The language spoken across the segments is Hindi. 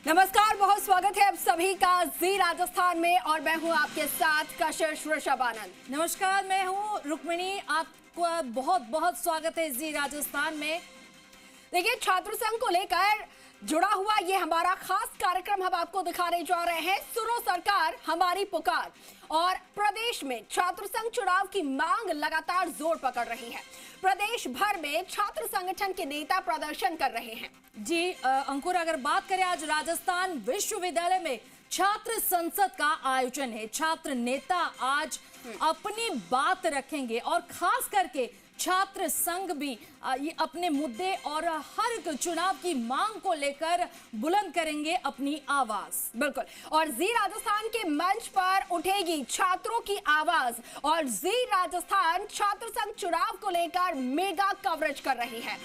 नमस्कार, बहुत स्वागत है आप सभी का जी राजस्थान में और मैं हूं आपके साथ कशिश ऋषभ आनंद। नमस्कार, मैं हूं रुक्मिणी, आपको बहुत बहुत स्वागत है जी राजस्थान में। देखिए, छात्र संघ को लेकर जुड़ा हुआ ये हमारा खास कार्यक्रम हम आपको दिखाने जा रहे हैं। सुनो सरकार हमारी पुकार। और प्रदेश में छात्र संघ चुनाव की मांग लगातार जोर पकड़ रही है। प्रदेश भर में छात्र संगठन के नेता प्रदर्शन कर रहे हैं। जी अंकुर, अगर बात करें, आज राजस्थान विश्वविद्यालय में छात्र संसद का आयोजन है। छात्र नेता आज अपनी बात रखेंगे और खास करके छात्र संघ भी अपने मुद्दे और हर एक चुनाव की मांग को लेकर बुलंद करेंगे अपनी आवाज। बिल्कुल, और जी राजस्थान के मंच पर उठेगी छात्रों की आवाज और जी राजस्थान छात्र संघ चुनाव को लेकर मेगा कवरेज कर रही है।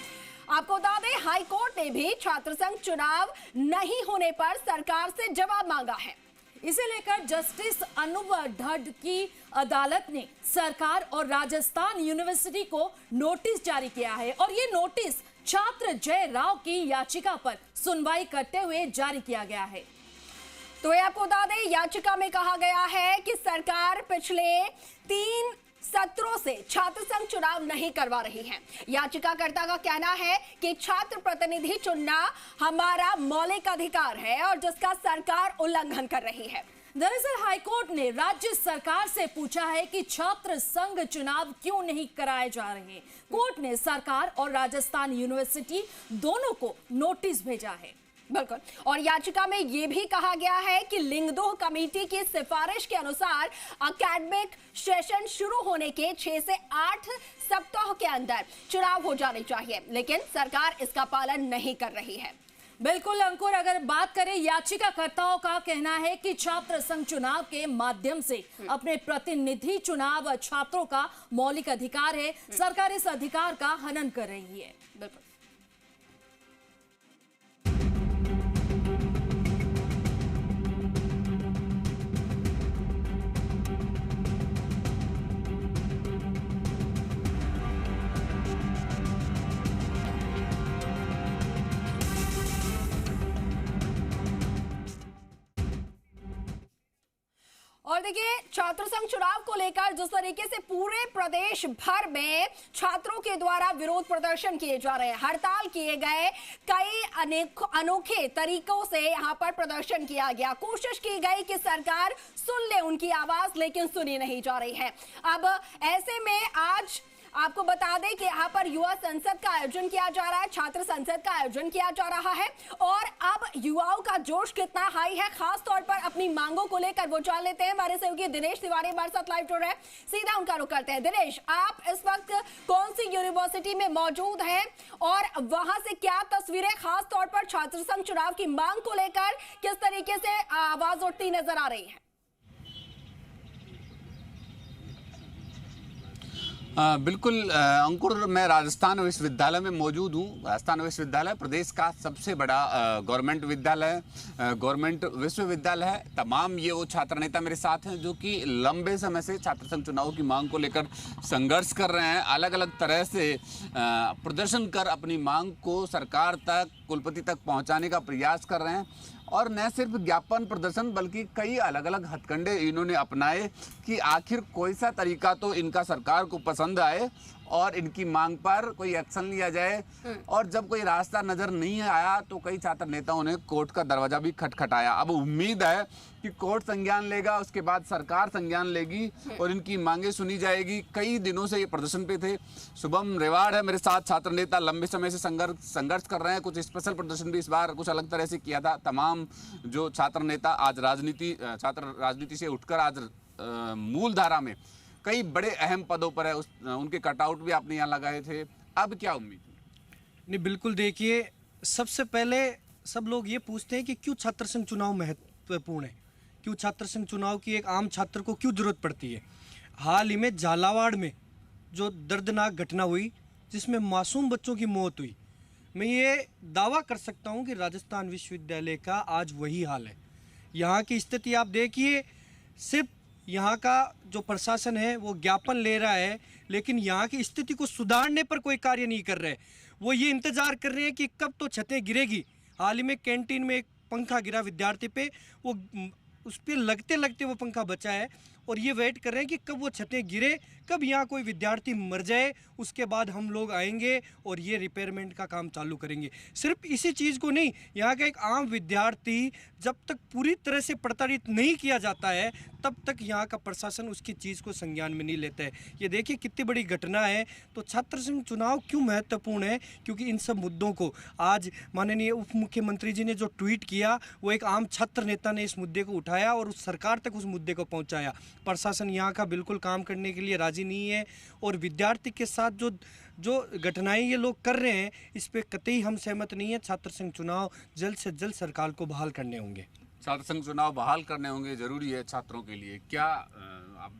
आपको बता दें, हाई कोर्ट ने भी छात्र संघ चुनाव नहीं होने पर सरकार से जवाब मांगा है। इसे लेकर जस्टिस अनूप ढड की अदालत ने सरकार और राजस्थान यूनिवर्सिटी को नोटिस जारी किया है और ये नोटिस छात्र जय राव की याचिका पर सुनवाई करते हुए जारी किया गया है। तो ये आपको बता दें, याचिका में कहा गया है कि सरकार पिछले 3 सत्रों से छात्र संघ चुनाव नहीं करवा रही है। याचिकाकर्ता का कहना है कि छात्र प्रतिनिधि चुनना हमारा मौलिक अधिकार है और जिसका सरकार उल्लंघन कर रही है। दरअसल हाईकोर्ट ने राज्य सरकार से पूछा है कि छात्र संघ चुनाव क्यों नहीं कराए जा रहे। कोर्ट ने सरकार और राजस्थान यूनिवर्सिटी दोनों को नोटिस भेजा है। बिल्कुल, और याचिका में यह भी कहा गया है कि लिंगदोह कमेटी की सिफारिश के अनुसार एकेडमिक सेशन शुरू होने के 6 से 8 सप्ताह के अंदर चुनाव हो जाने चाहिए, लेकिन सरकार इसका पालन नहीं कर रही है। बिल्कुल अंकुर, अगर बात करें, याचिकाकर्ताओं का कहना है कि छात्र संघ चुनाव के माध्यम से अपने प्रतिनिधि चुनाव छात्रों का मौलिक अधिकार है। सरकार इस अधिकार का हनन कर रही है। बिल्कुल, और देखिए, छात्र संघ चुनाव को लेकर जिस तरीके से पूरे प्रदेश भर में छात्रों के द्वारा विरोध प्रदर्शन किए जा रहे हैं, हड़ताल किए गए, कई अनोखे तरीकों से यहां पर प्रदर्शन किया गया, कोशिश की गई कि सरकार सुन ले उनकी आवाज, लेकिन सुनी नहीं जा रही है। अब ऐसे में आज आपको बता दें कि यहाँ पर युवा संसद का आयोजन किया जा रहा है, छात्र संसद का आयोजन किया जा रहा है और अब युवाओं का जोश कितना हाई है, खास तौर पर अपनी मांगों को लेकर वो जान लेते हैं। हमारे सहयोगी दिनेश तिवारी हमारे साथ लाइव जुड़ रहे हैं, सीधा उनका रुख करते हैं। दिनेश, आप इस वक्त कौन सी यूनिवर्सिटी में मौजूद हैं और वहां से क्या तस्वीरें खास तौर पर छात्र संघ चुनाव की मांग को लेकर किस तरीके से आवाज उठती नजर आ रही है? बिल्कुल अंकुर, मैं राजस्थान विश्वविद्यालय में मौजूद हूँ। राजस्थान विश्वविद्यालय प्रदेश का सबसे बड़ा गवर्नमेंट विद्यालय गवर्नमेंट विश्वविद्यालय है। तमाम ये वो छात्र नेता मेरे साथ हैं जो कि लंबे समय से छात्र संघ चुनाव की मांग को लेकर संघर्ष कर रहे हैं, अलग अलग तरह से प्रदर्शन कर अपनी मांग को सरकार तक, कुलपति तक पहुँचाने का प्रयास कर रहे हैं। और न सिर्फ ज्ञापन प्रदर्शन बल्कि कई अलग अलग हथकंडे इन्होंने अपनाए कि आखिर कोई सा तरीका तो इनका सरकार को पसंद आए और इनकी मांग पर कोई एक्शन लिया जाए। और जब कोई रास्ता नजर नहीं आया तो कई छात्र नेताओं ने कोर्ट का दरवाजा भी खटखटाया। अब उम्मीद है कि कोर्ट संज्ञान लेगा, उसके बाद सरकार संज्ञान लेगी और इनकी मांगे सुनी जाएगी। कई दिनों से ये प्रदर्शन पे थे। शुभम रेवाड़ है मेरे साथ, छात्र नेता, लंबे समय से संघर्ष कर रहे हैं। कुछ स्पेशल प्रदर्शन भी इस बार कुछ अलग तरह से किया था। तमाम जो छात्र नेता आज छात्र राजनीति से उठकर आज मूल धारा में कई बड़े अहम पदों पर है, उनके कटआउट भी आपने यहाँ लगाए थे। अब क्या उम्मीद? नहीं, बिल्कुल, देखिए, सबसे पहले सब लोग ये पूछते हैं कि क्यों छात्र संघ चुनाव महत्वपूर्ण है, क्यों छात्र संघ चुनाव की एक आम छात्र को क्यों जरूरत पड़ती है। हाल ही में झालावाड़ में जो दर्दनाक घटना हुई जिसमें मासूम बच्चों की मौत हुई, मैं ये दावा कर सकता हूँ कि राजस्थान विश्वविद्यालय का आज वही हाल है। यहाँ की स्थिति आप देखिए, सिर्फ यहाँ का जो प्रशासन है वो ज्ञापन ले रहा है, लेकिन यहाँ की स्थिति को सुधारने पर कोई कार्य नहीं कर रहे। वो ये इंतज़ार कर रहे हैं कि कब तो छतें गिरेगी। हाल ही में कैंटीन में एक पंखा गिरा विद्यार्थी पे, वो उस पर लगते लगते वो पंखा बचा है, और ये वेट कर रहे हैं कि कब वो छतें गिरे, कब यहाँ कोई विद्यार्थी मर जाए, उसके बाद हम लोग आएंगे और ये रिपेयरमेंट का काम चालू करेंगे। सिर्फ इसी चीज़ को नहीं, यहाँ का एक आम विद्यार्थी जब तक पूरी तरह से प्रताड़ित नहीं किया जाता है तब तक यहाँ का प्रशासन उसकी चीज़ को संज्ञान में नहीं लेता है। ये देखिए कितनी बड़ी घटना है। तो छात्र संघ चुनाव क्यों महत्वपूर्ण है, क्योंकि इन सब मुद्दों को आज माननीय उप मुख्यमंत्री जी ने जो ट्वीट किया, वो एक आम छात्र नेता ने इस मुद्दे को उठाया और उस सरकार तक उस मुद्दे को पहुँचाया। प्रशासन यहाँ का बिल्कुल काम करने के लिए राजी नहीं है, और विद्यार्थी के साथ जो घटनाएं ये लोग कर रहे हैं, इस पे कतई हम सहमत नहीं है। छात्र संघ चुनाव जल्द से जल्द सरकार को बहाल करने होंगे। छात्र संघ चुनाव बहाल करने होंगे, जरूरी है छात्रों के लिए। क्या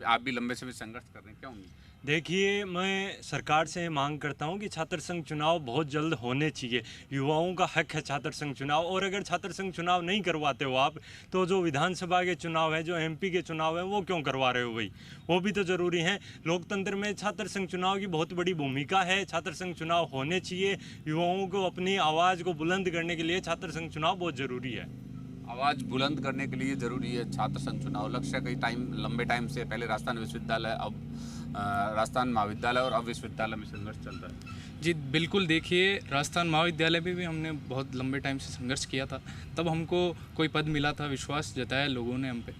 आप भी लंबे समय संघर्ष कर रहे हैं, क्या उम्मीद? देखिए, मैं सरकार से मांग करता हूं कि छात्र संघ चुनाव बहुत जल्द होने चाहिए। युवाओं का हक है छात्र संघ चुनाव, और अगर छात्र संघ चुनाव नहीं करवाते हो आप, तो जो विधानसभा के चुनाव है, जो एमपी के चुनाव है, वो क्यों करवा रहे हो भाई? वो भी तो ज़रूरी है। लोकतंत्र में छात्र संघ चुनाव की बहुत बड़ी भूमिका है। छात्र संघ चुनाव होने चाहिए। युवाओं को अपनी आवाज़ को बुलंद करने के लिए छात्र संघ चुनाव बहुत ज़रूरी है। आवाज़ बुलंद करने के लिए ज़रूरी है छात्र संघ चुनाव। लक्ष्य कई लंबे टाइम से, पहले राजस्थान विश्वविद्यालय, अब राजस्थान महाविद्यालय और अब विश्वविद्यालय में संघर्ष चल रहा है। जी बिल्कुल, देखिए राजस्थान महाविद्यालय में भी हमने बहुत लंबे टाइम से संघर्ष किया था, तब हमको कोई पद मिला था, विश्वास जताया लोगों ने हम पे,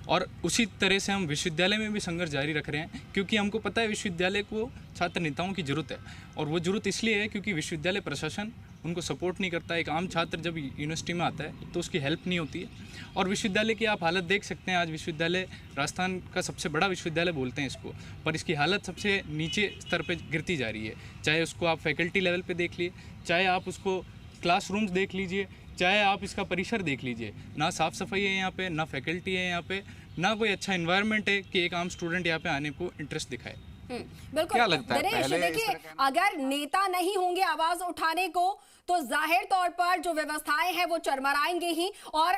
और उसी तरह से हम विश्वविद्यालय में भी संघर्ष जारी रख रहे हैं, क्योंकि हमको पता है विश्वविद्यालय को छात्र नेताओं की ज़रूरत है। और वो ज़रूरत इसलिए है क्योंकि विश्वविद्यालय प्रशासन उनको सपोर्ट नहीं करता। एक आम छात्र जब यूनिवर्सिटी में आता है तो उसकी हेल्प नहीं होती है। और विश्वविद्यालय की आप हालत देख सकते हैं। आज विश्वविद्यालय राजस्थान का सबसे बड़ा विश्वविद्यालय बोलते हैं इसको, पर इसकी हालत सबसे नीचे स्तर पर गिरती जा रही है। चाहे उसको आप फैकल्टी लेवल पे देख लीजिए, चाहे आप उसको क्लासरूम्स देख लीजिए, चाहे आप इसका परिसर देख लीजिए। ना साफ़ सफाई है यहाँ पे, ना फैकल्टी है यहाँ पे, ना कोई अच्छा इन्वायरमेंट है कि एक आम स्टूडेंट यहाँ पे आने को इंटरेस्ट दिखाए। बिल्कुल। क्या लगता है दिनेश, पहले देखिए, अगर नेता नहीं होंगे आवाज उठाने को, तो जाहिर तौर पर जो व्यवस्थाएं हैं वो चरमराएंगे ही। और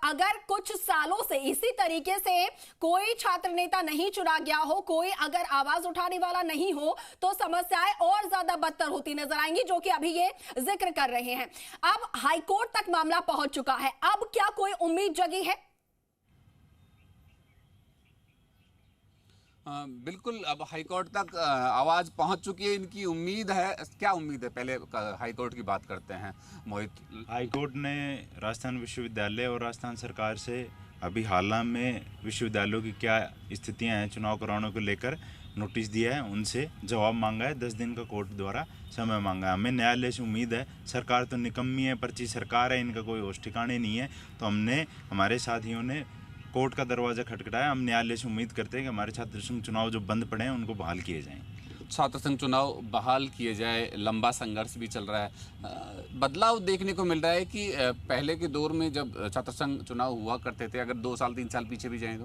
अगर कुछ सालों से इसी तरीके से कोई छात्र नेता नहीं चुना गया हो, कोई अगर आवाज उठाने वाला नहीं हो, तो समस्याएं और ज्यादा बदतर होती नजर आएंगी, जो कि अभी ये जिक्र कर रहे हैं। अब हाईकोर्ट तक मामला पहुंच चुका है, अब क्या कोई उम्मीद जगी है? बिल्कुल, अब हाईकोर्ट तक आवाज़ पहुंच चुकी है। इनकी उम्मीद है, क्या उम्मीद है? पहले हाईकोर्ट की बात करते हैं मोहित। हाईकोर्ट ने राजस्थान विश्वविद्यालय और राजस्थान सरकार से अभी हाल में विश्वविद्यालयों की क्या स्थितियां हैं चुनाव कराने को लेकर नोटिस दिया है, उनसे जवाब मांगा है। 10 दिन का कोर्ट द्वारा समय मांगा है। हमें न्यायालय से उम्मीद है। सरकार तो निकम्मी है, पर्ची सरकार है, इनका कोई होश ठिकाने नहीं है। तो हमने, हमारे साथियों ने कोर्ट का दरवाज़ा खटखटाया। हम न्यायालय से उम्मीद करते हैं कि हमारे छात्र संघ चुनाव जो बंद पड़े हैं उनको बहाल किए जाएं। छात्र संघ चुनाव बहाल किए जाए, लंबा संघर्ष भी चल रहा है। बदलाव देखने को मिल रहा है कि पहले के दौर में जब छात्र संघ चुनाव हुआ करते थे, अगर 2 साल 3 साल पीछे भी जाएं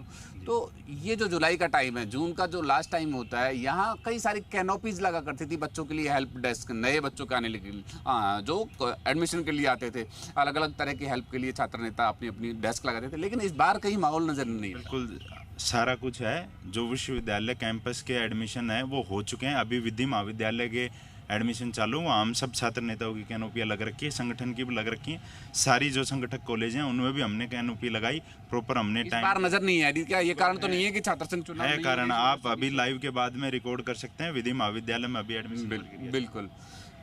तो ये जो जुलाई का टाइम है, जून का जो लास्ट टाइम होता है, यहाँ कई सारी कैनोपीज लगा करती थी बच्चों के लिए, हेल्प डेस्क, नए बच्चों के आने के लिए, जो एडमिशन के लिए आते थे, अलग अलग तरह की हेल्प के लिए छात्र नेता अपनी अपनी डेस्क लगाते थे। लेकिन इस बार कहीं माहौल नजर नहीं। बिल्कुल सारा कुछ है। जो विश्वविद्यालय कैंपस के एडमिशन है वो हो चुके हैं। अभी विधि महाविद्यालय के एडमिशन चालू, वहाँ हम सब छात्र नेताओं की कैनोपी लग रखी है, संगठन की भी लग रखी है। सारी जो संगठक कॉलेज हैं उनमें भी हमने कैनोपी लगाई, प्रॉपर हमने टाइम बार नजर नहीं है। क्या ये कारण तो नहीं है कि छात्र संघ चुनाव है? कारण आप अभी लाइव के बाद में रिकॉर्ड कर सकते हैं। विधि महाविद्यालय में अभी एडमिशन बिल्कुल।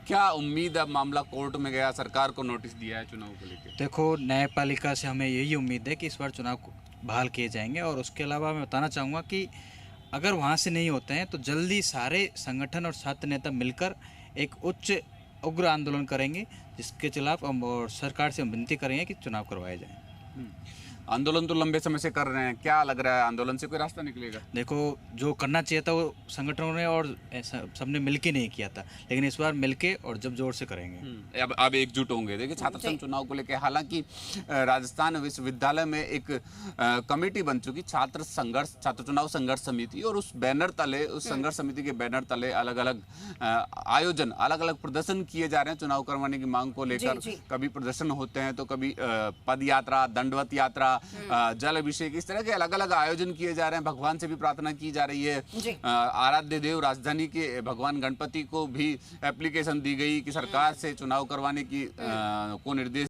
क्या उम्मीद है? मामला कोर्ट में गया, सरकार को नोटिस दिया है चुनाव को लेकर। देखो, न्यायपालिका से हमें यही उम्मीद है कि इस बार चुनाव बहाल किए जाएंगे। और उसके अलावा मैं बताना चाहूँगा कि अगर वहाँ से नहीं होते हैं तो जल्दी सारे संगठन और छात्र नेता मिलकर एक उग्र आंदोलन करेंगे, जिसके खिलाफ हम और सरकार से हम विनती करेंगे कि चुनाव करवाए जाएं। आंदोलन तो लंबे समय से कर रहे हैं, क्या लग रहा है आंदोलन से कोई रास्ता निकलेगा? देखो, जो करना चाहिए था वो संगठनों ने और सबने मिलके नहीं किया था, लेकिन इस बार मिलके और जब जोर से करेंगे। अब एकजुट होंगे। देखिए, छात्र संघ चुनाव को लेकर हालांकि राजस्थान विश्वविद्यालय में एक कमेटी बन चुकी, छात्र चुनाव संघर्ष समिति, और उस बैनर तले, उस संघर्ष समिति के बैनर तले अलग अलग आयोजन, अलग अलग प्रदर्शन किए जा रहे हैं चुनाव करवाने की मांग को लेकर। कभी प्रदर्शन होते हैं तो कभी पद यात्रा, दंडवत यात्रा, जल अभिषेक, इस तरह के अलग अलग आयोजन किए जा रहे हैं। भगवान से भी प्रार्थना की जा रही है। आराध्य देव राजधानी के भगवान गणपति को भी एप्लीकेशन दी गई कि सरकार से चुनाव करवाने की को निर्देश